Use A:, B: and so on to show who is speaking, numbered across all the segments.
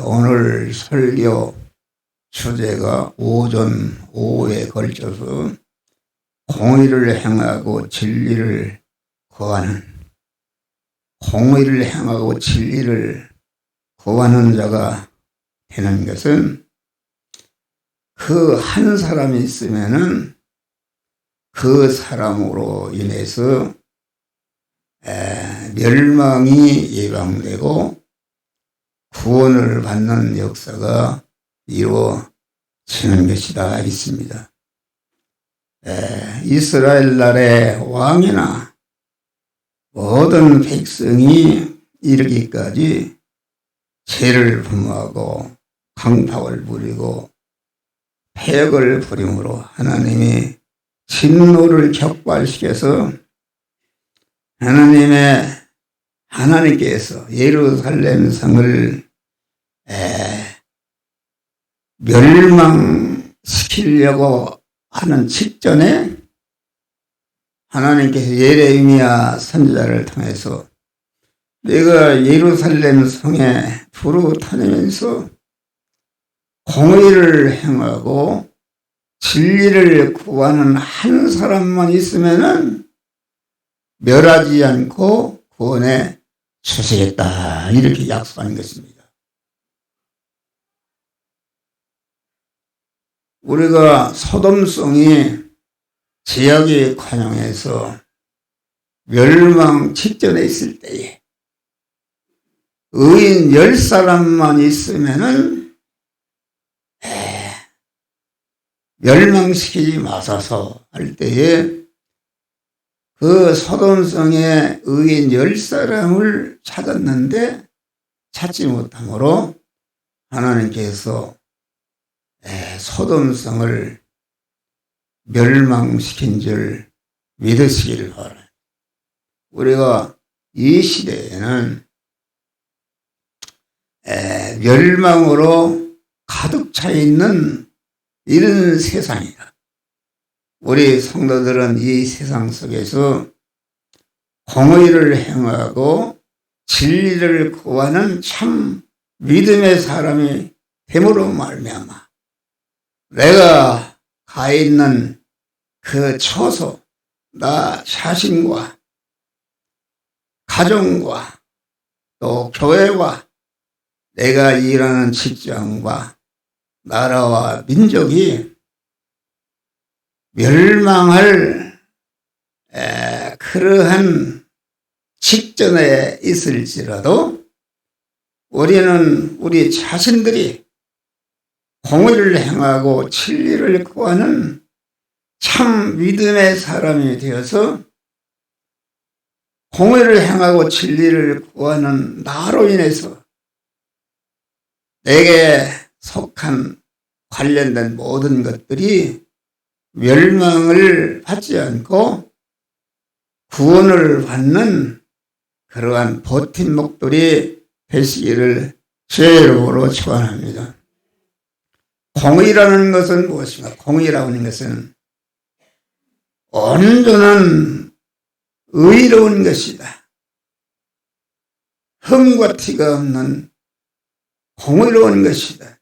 A: 오늘 설교 주제가 오전, 오후에 걸쳐서 공의를 행하고 진리를 구하는, 공의를 행하고 진리를 구하는 자가 되는 것은 그 한 사람이 있으면은 그 사람으로 인해서 멸망이 예방되고 구원을 받는 역사가 이루어지는 것이다 있습니다. 이스라엘 나라의 왕이나 모든 백성이 이르기까지 죄를 범하고 강팍을 부리고 패역을 부림으로 하나님이 진노를 격발시켜서 하나님께서 예루살렘 성을 멸망시키려고 하는 직전에 하나님께서 예레미야 선지자를 통해서 내가 예루살렘 성에 두루 다니면서 공의를 행하고 진리를 구하는 한 사람만 있으면은 멸하지 않고 구원해 주시겠다 이렇게 약속하는 것입니다. 우리가 소돔성이 제약의 관용에서 멸망 직전에 있을 때에 의인 10사람만 있으면은 멸망시키지 마소서 할 때에 그 소돔성에 의인 10사람을 찾았는데 찾지 못함으로 하나님께서 소돔성을 멸망시킨 줄 믿으시기를 바랍니다. 우리가 이 시대에는 멸망으로 가득 차 있는 이런 세상이다. 우리 성도들은 이 세상 속에서 공의를 행하고 진리를 구하는 참 믿음의 사람이 됨으로 말미암아 내가 가 있는 그 처소, 나 자신과 가정과 또 교회와 내가 일하는 직장과 나라와 민족이 멸망할 그러한 직전에 있을지라도 우리는 우리 자신들이 공의를 행하고 진리를 구하는 참 믿음의 사람이 되어서 공의를 행하고 진리를 구하는 나로 인해서 내게 속한 관련된 모든 것들이 멸망을 받지 않고 구원을 받는 그러한 버팀목들이 되시기를 주의 이름으로 축원합니다. 공의라는 것은 무엇인가? 공의라고 하는 것은 온전한 의로운 것이다. 흠과 티가 없는 공의로운 것이다.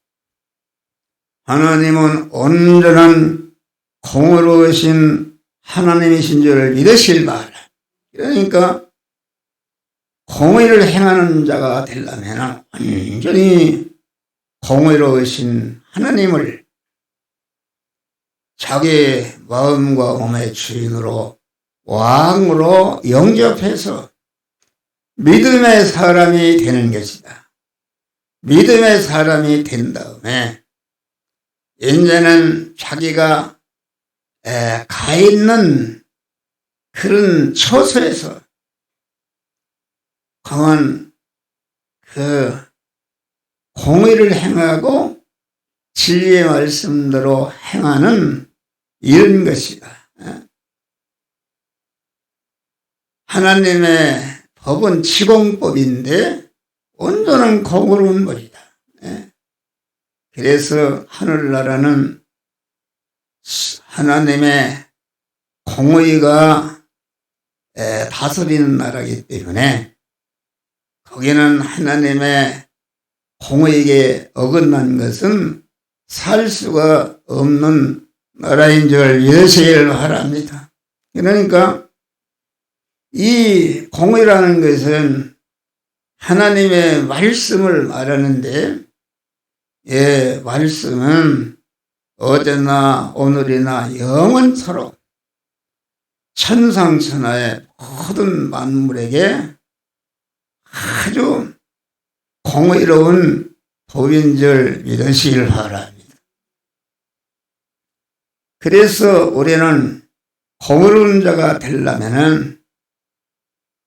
A: 하나님은 온전한 공의로우신 하나님이신 줄 믿으실 바라. 그러니까 공의를 행하는 자가 되려면 완전히 공의로우신 하나님을 자기 마음과 몸의 주인으로 왕으로 영접해서 믿음의 사람이 되는 것이다. 믿음의 사람이 된 다음에 이제는 자기가 가 있는 그런 처소에서 강한 그 공의를 행하고 진리의 말씀대로 행하는 이런 것이다. 하나님의 법은 지공법인데 온전한 공의로운 법이다. 그래서 하늘나라는 하나님의 공의가 다스리는 나라이기 때문에 거기는 하나님의 공의에게 어긋난 것은 살 수가 없는 나라인 줄 믿으시길 바랍니다. 그러니까 이 공의라는 것은 하나님의 말씀을 말하는데, 말씀은 어제나 오늘이나 영원토록 천상천하의 모든 만물에게 아주 공의로운 법인 줄 믿으시길 바랍니다. 그래서 우리는 공의로운 자가 되려면은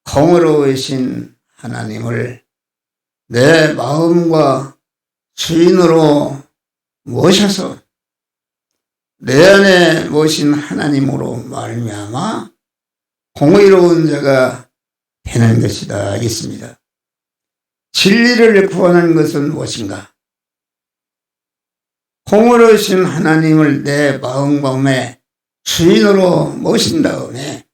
A: 공의로우신 하나님을 내 마음과 주인으로 모셔서 내 안에 모신 하나님으로 말미암아 공의로운 자가 되는 것이다 하겠습니다. 진리를 구하는 것은 무엇인가? 공의로우신 하나님을 내 마음에 주인으로 모신 다음에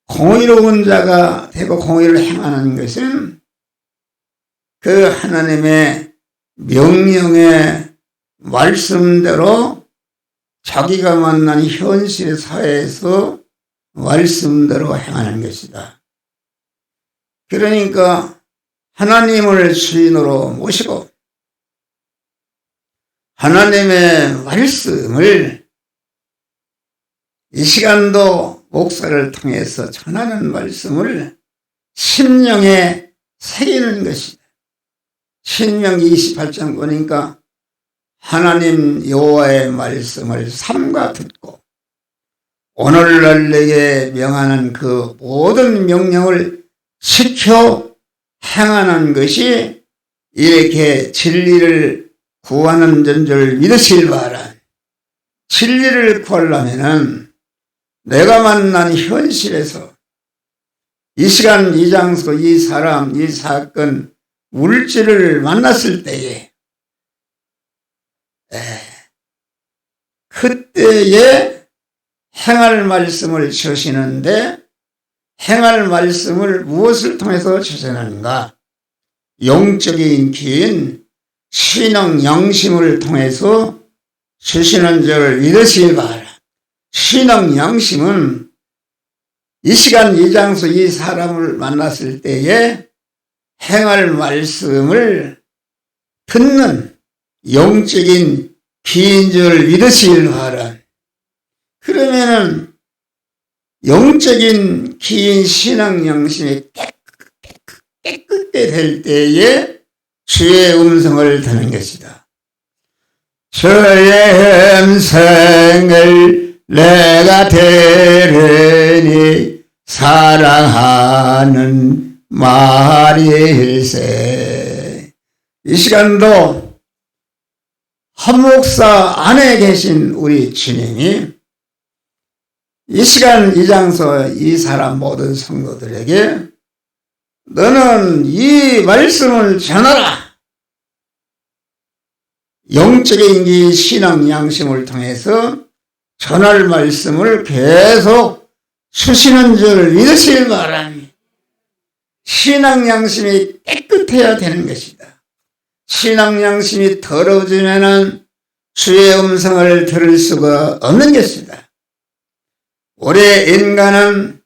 A: 공의로운 자가 되고 공의를 행하는 것은 그 하나님의 명령의 말씀대로 자기가 만난 현실 사회에서 말씀대로 행하는 것이다. 그러니까 하나님을 주인으로 모시고 하나님의 말씀을 이 시간도 목사를 통해서 전하는 말씀을 심령에 새기는 것이다. 신명기 28장 보니까 하나님 여호와의 말씀을 삼가 듣고 오늘날 내게 명하는 그 모든 명령을 지켜 행하는 것이 이렇게 진리를 구하는 줄 믿으시길 바라. 진리를 구하려면은 내가 만난 현실에서 이 시간, 이 장소, 이 사람, 이 사건, 물질을 만났을 때에 그때에 행할 말씀을 주시는데 행할 말씀을 무엇을 통해서 주시는가? 영적인 긴 신앙 양심을 통해서 주시는 줄 믿으시기 바라. 신앙 양심은 이 시간, 이 장소, 이 사람을 만났을 때에 행할 말씀을 듣는 영적인 긴 줄 믿으시길 바라. 그러면은 영적인 긴 신앙 양심이 깨끗게 될 때에 주의 음성을 듣는 것이다. 주의 음성을 내가 들으니 사랑하는 말일세. 이 시간도 한 목사 안에 계신 우리 주님이 이 시간, 이 장소, 이 사람 모든 성도들에게 너는 이 말씀을 전하라. 영적인 이 신앙 양심을 통해서 전할 말씀을 계속 주시는 줄 믿으시길 바랍니다. 신앙 양심이 깨끗해야 되는 것이다. 신앙 양심이 더러워지면은 주의 음성을 들을 수가 없는 것이다. 우리 인간은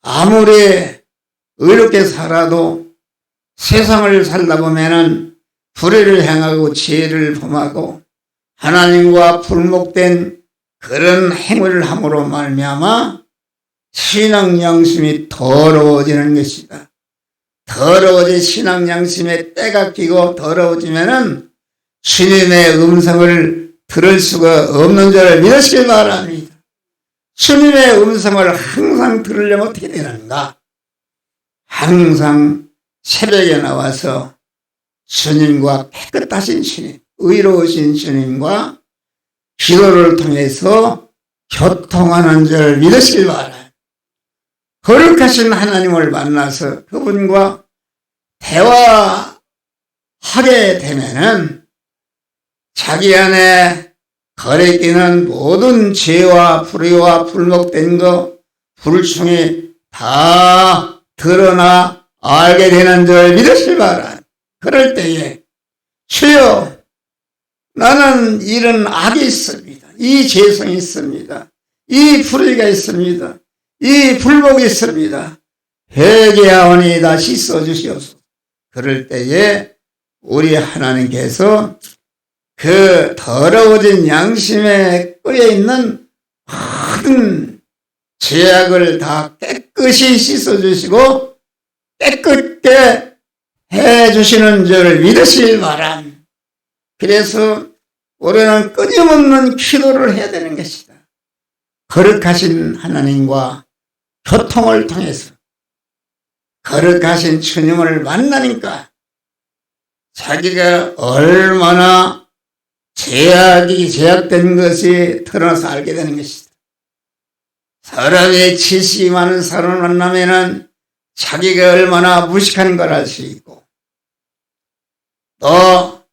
A: 아무리 의롭게 살아도 세상을 살다 보면은 불의를 행하고 죄를 범하고 하나님과 불목된 그런 행위를 함으로 말미암아 신앙 양심이 더러워지는 것이다. 더러워진 신앙 양심에 때가 끼고 더러워지면은 주님의 음성을 들을 수가 없는 줄 믿으시기 바랍니다. 주님의 음성을 항상 들으려면 어떻게 되는가? 항상 새벽에 나와서 주님과 깨끗하신 주님, 의로우신 주님과 기도를 통해서 교통하는 줄 믿으시길 바랍니다. 거룩하신 하나님을 만나서 그분과 대화하게 되면은 자기 안에 거래끼는 모든 죄와 불의와 불목된 거, 불충이 다 드러나 알게 되는 줄 믿으실 바라. 그럴 때에 주여 나는 이런 악이 있습니다. 이 죄성이 있습니다. 이 불의가 있습니다. 이 불복이 있습니다. 회개하오니 다시 써주시옵소서. 그럴 때에 우리 하나님께서 그 더러워진 양심에 끄여 있는 모든 죄악을 다 깨끗이 씻어주시고 깨끗게 해주시는 줄 믿으실 바람. 그래서 우리는 끊임없는 기도를 해야 되는 것이다. 거룩하신 하나님과 교통을 통해서 거룩하신 주님을 만나니까 자기가 얼마나 제약된 것이 드러나서 알게 되는 것이다. 사람의 지식이 많은 사람을 만나면은 자기가 얼마나 무식한 걸 알 수 있고, 또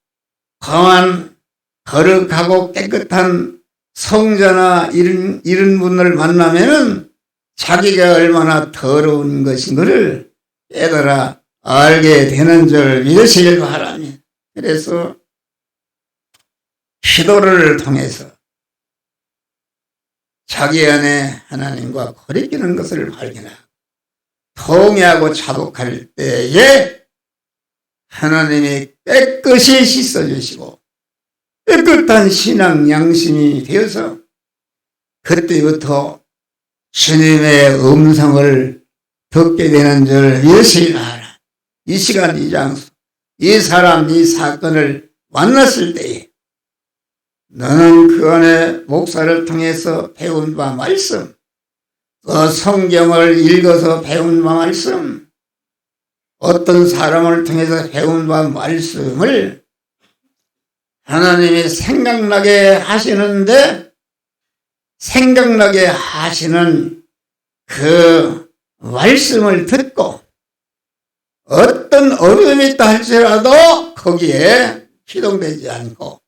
A: 강한 거룩하고 깨끗한 성자나 이런 분을 만나면은 자기가 얼마나 더러운 것인가를 깨달아 알게 되는 줄 믿으시길 바랍니다. 그래서 기도를 통해서 자기 안에 하나님과 거리끼는 것을 발견하고 통회하고 자복할 때에 하나님이 깨끗이 씻어주시고 깨끗한 신앙 양심이 되어서 그때부터 주님의 음성을 듣게 되는 줄 믿으시기 바랍니다. 이 시간 이 장소 이 사람 이 사건을 만났을 때에 너는 그 안에 목사를 통해서 배운 바 말씀, 또 성경을 읽어서 배운 바 말씀, 어떤 사람을 통해서 배운 바 말씀을 하나님이 생각나게 하시는데, 생각나게 하시는 그 말씀을 듣고 어떤 어려움이 있다 할지라도 거기에 기동되지 않고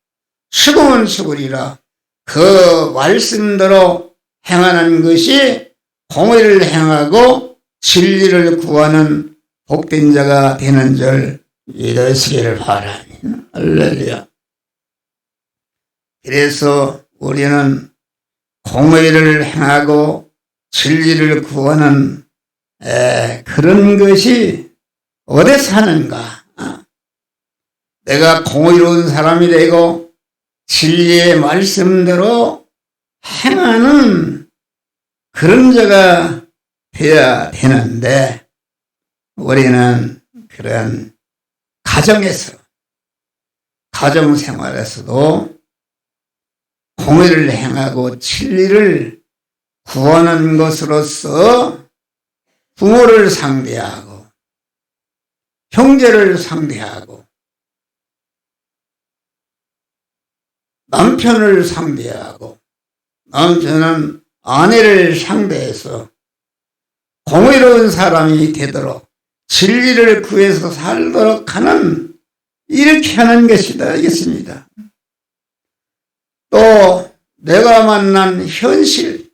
A: 죽으면 죽으리라 그 말씀대로 행하는 것이 공의를 행하고 진리를 구하는 복된 자가 되는 줄 믿으시기를 바랍니다. 할렐루야. 그래서 우리는 공의를 행하고 진리를 구하는 그런 것이 어디서 하는가? 내가 공의로운 사람이 되고 진리의 말씀대로 행하는 그런 자가 되어야 되는데 우리는 그런 가정에서 가정생활에서도 공의를 행하고 진리를 구하는 것으로서 부모를 상대하고 형제를 상대하고 남편을 상대하고 남편은 아내를 상대해서 공의로운 사람이 되도록 진리를 구해서 살도록 하는 이렇게 하는 것이다 이겠습니다. 또 내가 만난 현실,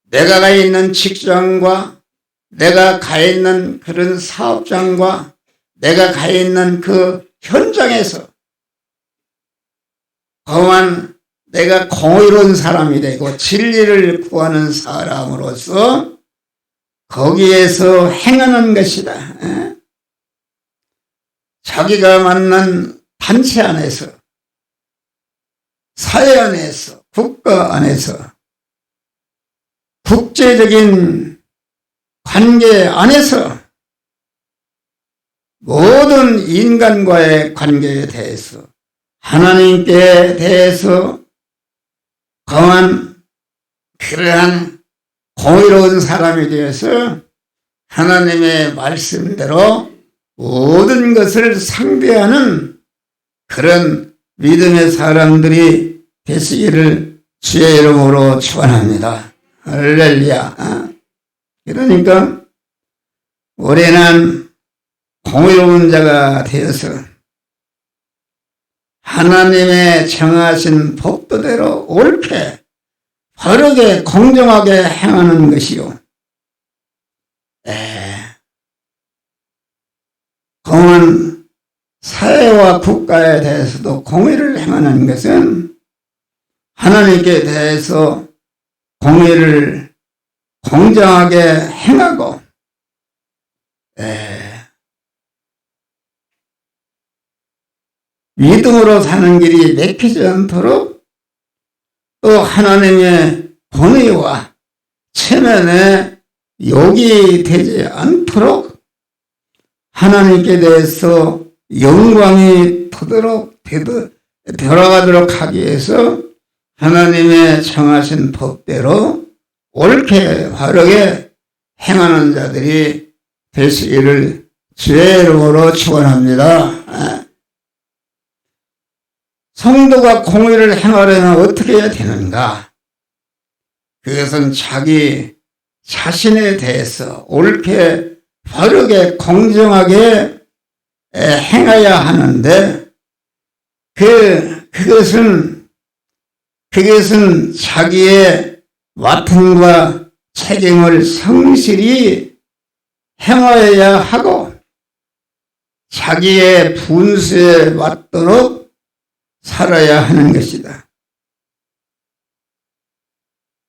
A: 내가 가 있는 직장과 내가 가 있는 그런 사업장과 내가 가 있는 그 현장에서 또한 내가 공의로운 사람이 되고 진리를 구하는 사람으로서 거기에서 행하는 것이다. 자기가 만난 단체 안에서, 사회 안에서, 국가 안에서, 국제적인 관계 안에서 모든 인간과의 관계에 대해서 하나님께 대해서 강한 그러한 공의로운 사람이 되어서 하나님의 말씀대로 모든 것을 상대하는 그런 믿음의 사람들이 되시기를 주의 이름으로 축원합니다. 할렐루야. 그러니까 우리는 공의로운 자가 되어서 하나님의 정하신 법도대로 옳게 바르게 공정하게 행하는 것이요. 공은 사회와 국가에 대해서도 공의를 행하는 것은 하나님께 대해서 공의를 공정하게 행하고 믿음으로 사는 길이 막히지 않도록 또 하나님의 권위와 체면에 욕이 되지 않도록 하나님께 대해서 영광이 돌아가도록 하기 위해서 하나님의 정하신 법대로 옳게 바르게 행하는 자들이 되시기를 주의 이름으로 축원합니다. 성도가 공의를 행하려면 어떻게 해야 되는가? 그것은 자기 자신에 대해서 옳게 바르게 공정하게 행해야 하는데 그것은 자기의 맡음과 책임을 성실히 행하여야 하고 자기의 분수에 맞도록 살아야 하는 것이다.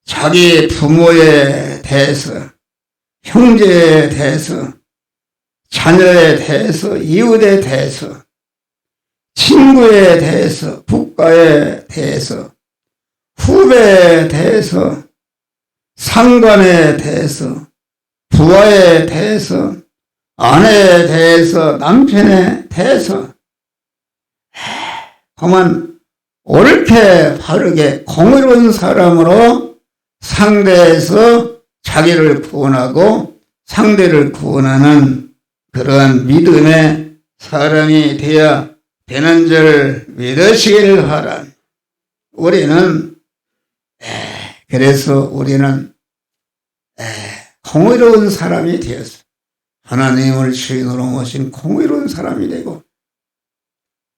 A: 자기 부모에 대해서, 형제에 대해서, 자녀에 대해서, 이웃에 대해서, 친구에 대해서, 국가에 대해서, 후배에 대해서, 상관에 대해서, 부하에 대해서, 아내에 대해서, 남편에 대해서 그만 옳게 바르게 공의로운 사람으로 상대에서 자기를 구원하고 상대를 구원하는 그러한 믿음의 사람이 되어야 되는 줄 믿으시길 바라. 그래서 우리는 공의로운 사람이 되었어. 하나님을 주인으로 모신 공의로운 사람이 되고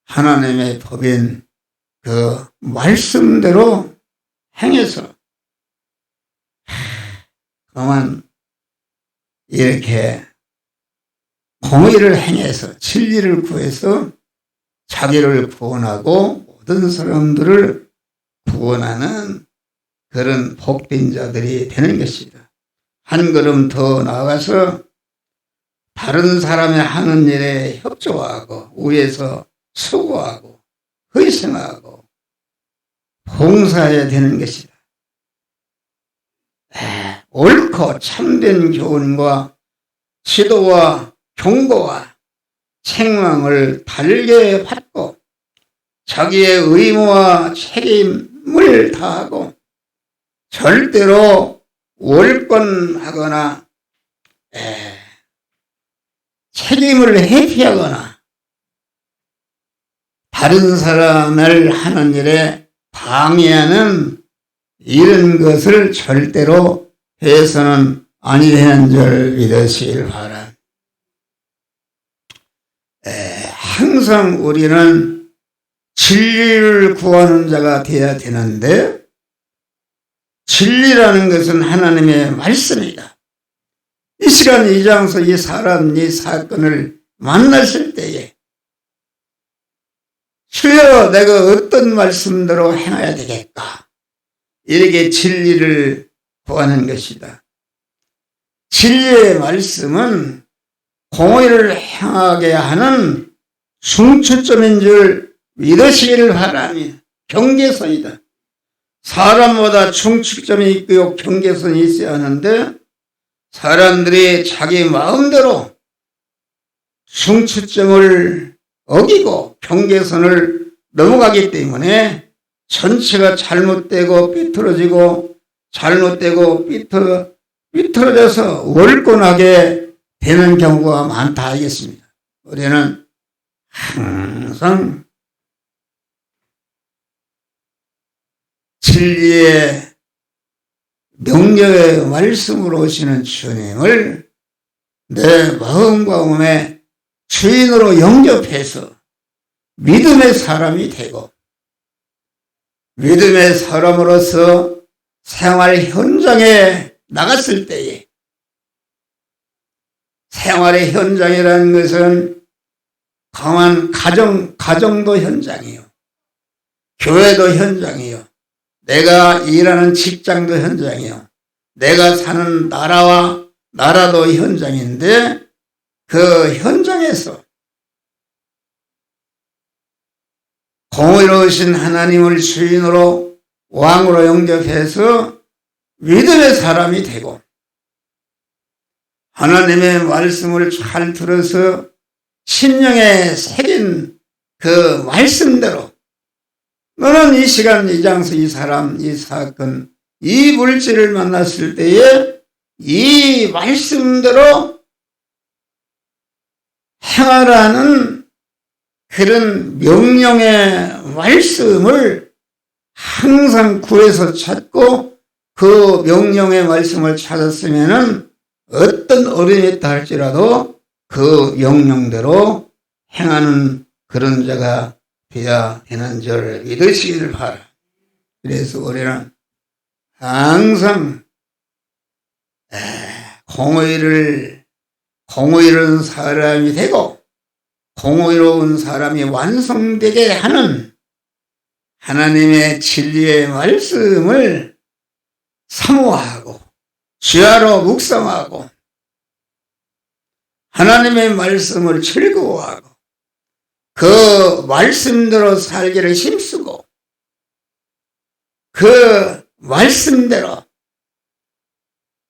A: 하나님의 법인 그 말씀대로 행해서 그만 이렇게 공의를 행해서 진리를 구해서 자기를 구원하고 모든 사람들을 구원하는 그런 복된 자들이 되는 것이다. 한 걸음 더 나아가서 다른 사람이 하는 일에 협조하고 위에서 수고하고 헌신하고 봉사해야 되는 것이다. 옳고 참된 교훈과 지도와 경고와 책망을 달게 받고 자기의 의무와 책임을 다하고 절대로 월권하거나 책임을 회피하거나 다른 사람을 하는 일에 방해하는 이런 것을 절대로 해서는 아니 되는 줄 믿으시길 바랍니다. 항상 우리는 진리를 구하는 자가 되어야 되는데 진리라는 것은 하나님의 말씀이다. 이 시간 이 장소 이 사람 이 사건을 만났을 때에 주여 내가 어떤 말씀대로 행해야 되겠까? 이렇게 진리를 구하는 것이다. 진리의 말씀은 공의를 행하게 하는 중추점인 줄 믿으시기를 바라니 경계선이다. 사람마다 중추점이 있고 경계선이 있어야 하는데 사람들이 자기 마음대로 중추점을 어기고 경계선을 넘어가기 때문에 전체가 잘못되고 삐뚤어지고 잘못되고 삐뚤어져서 월권하게 되는 경우가 많다 하겠습니다. 우리는 항상 진리의 명령의 말씀으로 오시는 주님을 내 마음과 몸에 주인으로 영접해서 믿음의 사람이 되고 믿음의 사람으로서 생활 현장에 나갔을 때에 생활의 현장이라는 것은 강한 가정도 현장이요. 교회도 현장이요. 내가 일하는 직장도 현장이요. 내가 사는 나라도 현장인데 그 현장에서 공의로우신 하나님을 주인으로 왕으로 영접해서 믿음의 사람이 되고 하나님의 말씀을 잘 들어서 심령에 새긴 그 말씀대로 너는 이 시간, 이 장소, 이 사람, 이 사건, 이 물질을 만났을 때에 이 말씀대로 행하라는 그런 명령의 말씀을 항상 구해서 찾고 그 명령의 말씀을 찾았으면은 어떤 어려움이 있다 할지라도 그 명령대로 행하는 그런 자가 되어야 되는 줄 믿으시기를 바라. 그래서 우리는 항상 공의로운 사람이 되고 공의로운 사람이 완성되게 하는 하나님의 진리의 말씀을 사모하고 주야로 묵상하고 하나님의 말씀을 즐거워하고 그 말씀대로 살기를 힘쓰고 그 말씀대로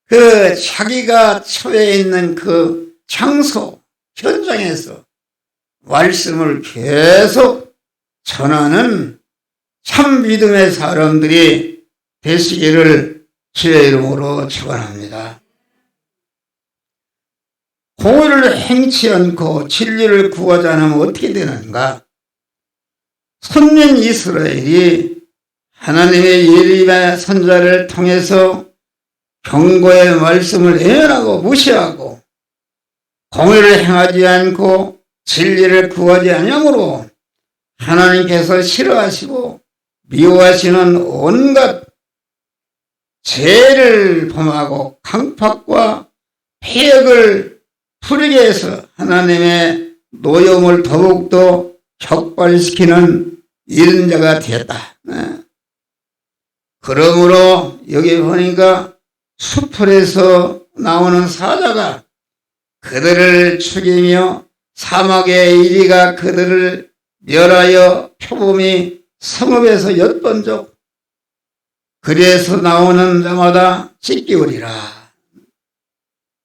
A: 그 자기가 처해 있는 그 장소 현장에서 말씀을 계속 전하는 참 믿음의 사람들이 되시기를 주의 이름으로 축원합니다. 공의를 행치 않고 진리를 구하지 않으면 어떻게 되는가? 선민 이스라엘이 하나님의 예리의 선자를 통해서 경고의 말씀을 외면하고 무시하고 공의를 행하지 않고 진리를 구하지 않으므로 하나님께서 싫어하시고 미워하시는 온갖 죄를 범하고 강팍과 폐역을 부리게 해서 하나님의 노여움을 더욱더 촉발시키는 이런 자가 되었다. 그러므로 여기 보니까 수풀에서 나오는 사자가 그들을 죽이며 사막의 이리가 그들을 멸하여 표범이 성읍에서 10번족 그리에서 나오는 자마다 찢기우리라.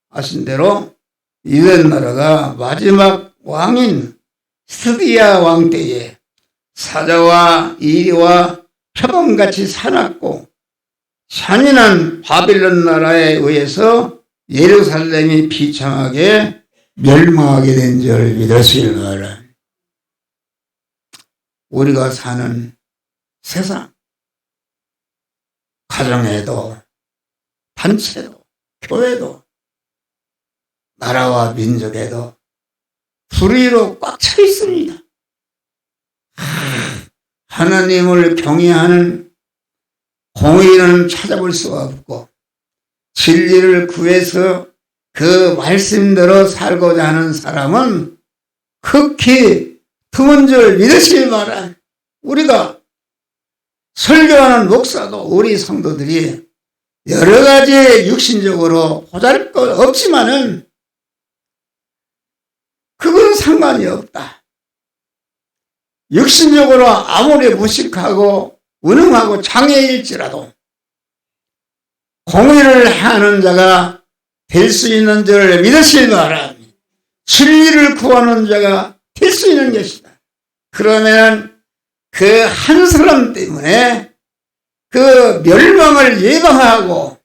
A: 아신 대로 이전 나라가 마지막 왕인 스디야 왕 때에 사자와 이리와 표범같이 사납고 잔인한 바빌론 나라에 의해서 예루살렘이 비참하게 멸망하게 된 줄 믿으시길 바라. 우리가 사는 세상, 가정에도, 단체도, 교회도, 나라와 민족에도 불의로 꽉 차 있습니다. 하나님을 경외하는 공의는 찾아볼 수가 없고 진리를 구해서 그 말씀대로 살고자 하는 사람은 극히 드문 줄 믿으시길 바라. 우리가 설교하는 목사도 우리 성도들이 여러 가지 육신적으로 보잘것 없지만은 그건 상관이 없다. 육신적으로 아무리 무식하고 무능하고 장애일지라도 공의를 하는 자가 될 수 있는 줄 믿으시길 바랍니다. 진리를 구하는 자가 될 수 있는 것이다. 그러면 그 한 사람 때문에 그 멸망을 예방하고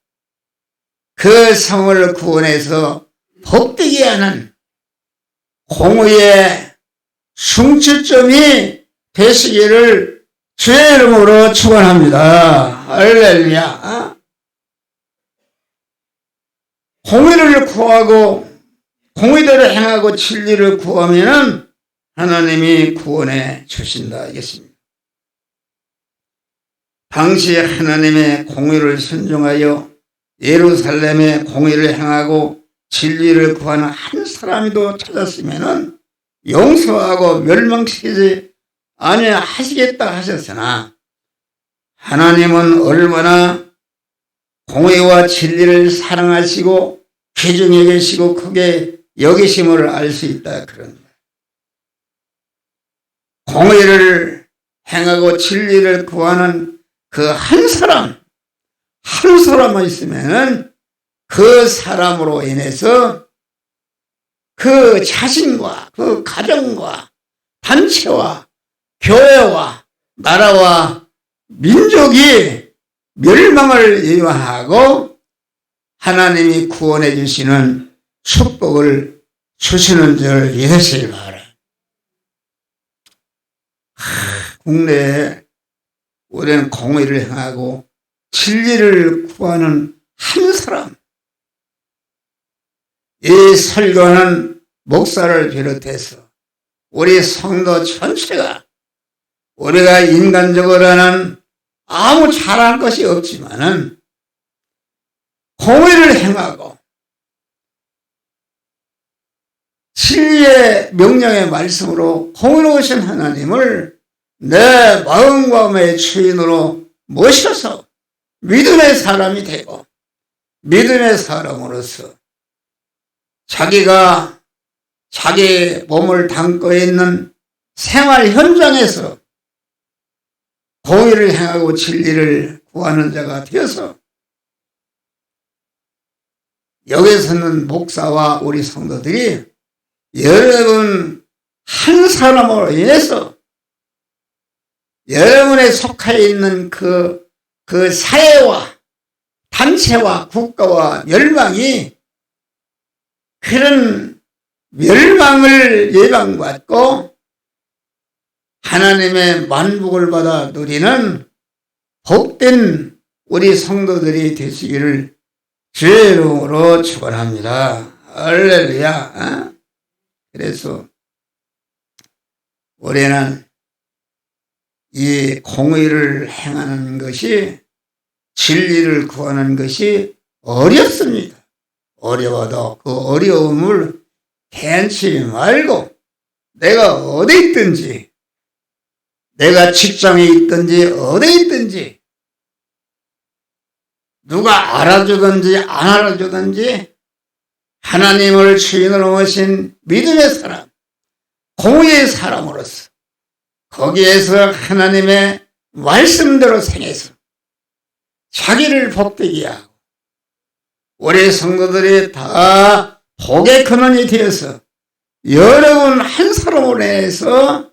A: 그 성을 구원해서 복되게 하는 공의의 숭치점이 되시기를 주의 이름으로 축원합니다. 할렐루야. 공의를 구하고 공의대로 행하고 진리를 구하면 하나님이 구원해 주신다 이겠습니다. 당시에 하나님의 공의를 순종하여 예루살렘의 공의를 행하고 진리를 구하는 한 사람이도 찾았으면 용서하고 멸망시키지 아니하시겠다 하셨으나 하나님은 얼마나 공의와 진리를 사랑하시고 귀중히 계시고 크게 여기심을 알 수 있다 그런 거예요. 공의를 행하고 진리를 구하는 그 한 사람만 있으면은 그 사람으로 인해서 그 자신과 그 가정과 단체와 교회와 나라와 민족이 멸망을 예방하고 하나님이 구원해 주시는 축복을 주시는 줄 믿으시기 바랍니다. 국내에 우리는 공의를 행하고 진리를 구하는 한 사람, 이 설교는 목사를 비롯해서 우리 성도 전체가 우리가 인간적으로는 아무 잘할 것이 없지만은 공의를 행하고 진리의 명령의 말씀으로 공의로우신 하나님을 내 마음과 마음의 주인으로 모셔서 믿음의 사람이 되고 믿음의 사람으로서 자기가 자기 몸을 담고 있는 생활 현장에서 공의를 행하고 진리를 구하는 자가 되어서 여기서는 목사와 우리 성도들이 여러분 한 사람으로 인해서 여러분에 속해 있는 그 사회와 단체와 국가와 멸망이 그런 멸망을 예방받고 하나님의 만복을 받아 누리는 복된 우리 성도들이 되시기를 주의 이름으로 축원합니다. 할렐루야. 그래서 우리는 이 공의를 행하는 것이 진리를 구하는 것이 어렵습니다. 어려워도 그 어려움을 괜히 말고 내가 어디 있든지 내가 직장에 있든지 어디 있든지 누가 알아주든지 안 알아주든지 하나님을 주인으로 모신 믿음의 사람, 공의의 사람으로서 거기에서 하나님의 말씀대로 생해서 자기를 복되게 하고 우리 성도들이 다 복의 근원이 되어서 여러분 한 사람으로 인해서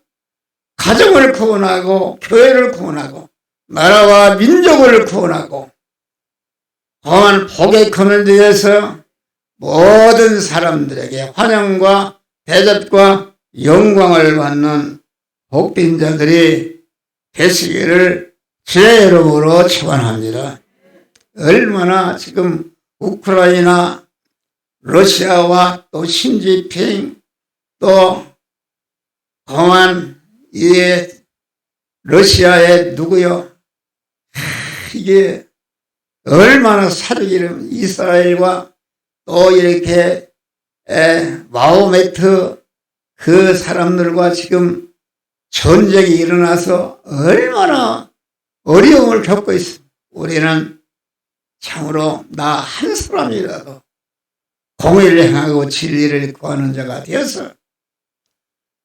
A: 가정을 구원하고 교회를 구원하고 나라와 민족을 구원하고 험한 복의 근원이 되어서 모든 사람들에게 환영과 대접과 영광을 받는 복된 자들이 되시기를 주의 이름으로 축원합니다. 얼마나 지금 우크라이나, 러시아와 또 신지핑 또 험한 이 러시아의 누구요? 이게 얼마나 사르기름 이스라엘과 또 이렇게 마호메트 그 사람들과 지금 전쟁이 일어나서 얼마나 어려움을 겪고 있습니다. 우리는 참으로 나 한 사람이라도 공의를 행하고 진리를 구하는 자가 되어서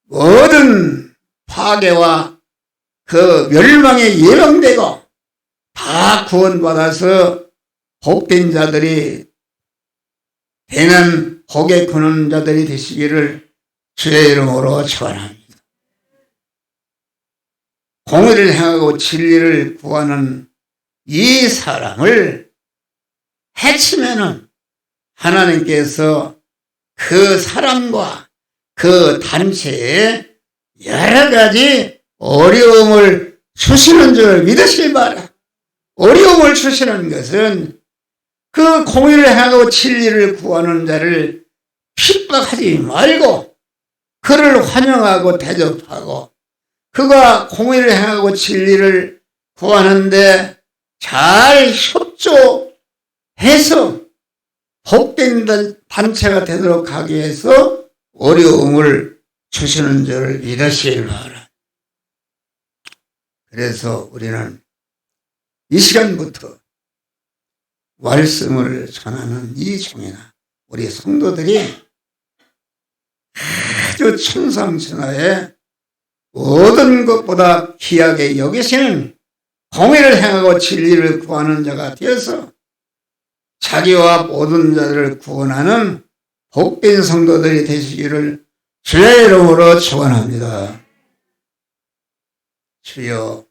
A: 모든 파괴와 그 멸망에 예방되고 다 구원받아서 복된 자들이 되는 복의 근원 자들이 되시기를 주의 이름으로 축원합니다. 공의를 행하고 진리를 구하는 이 사람을 해치면은 하나님께서 그 사람과 그 단체에 여러 가지 어려움을 주시는 줄 믿으시기 바랍니다. 어려움을 주시는 것은 그 공의를 행하고 진리를 구하는 자를 핍박하지 말고 그를 환영하고 대접하고 그가 공의를 행하고 진리를 구하는데 잘 협조해서 복된 단체가 되도록 하기 위해서 어려움을 주시는 줄 믿으시길 바라. 그래서 우리는 이 시간부터 말씀을 전하는 이 종이나 우리 성도들이 아주 천상천하에 모든 것보다 귀하게 여기시는 공의를 행하고 진리를 구하는 자가 되어서 자기와 모든 자들을 구원하는 복된 성도들이 되시기를 주의 이름으로 축원합니다. 주여,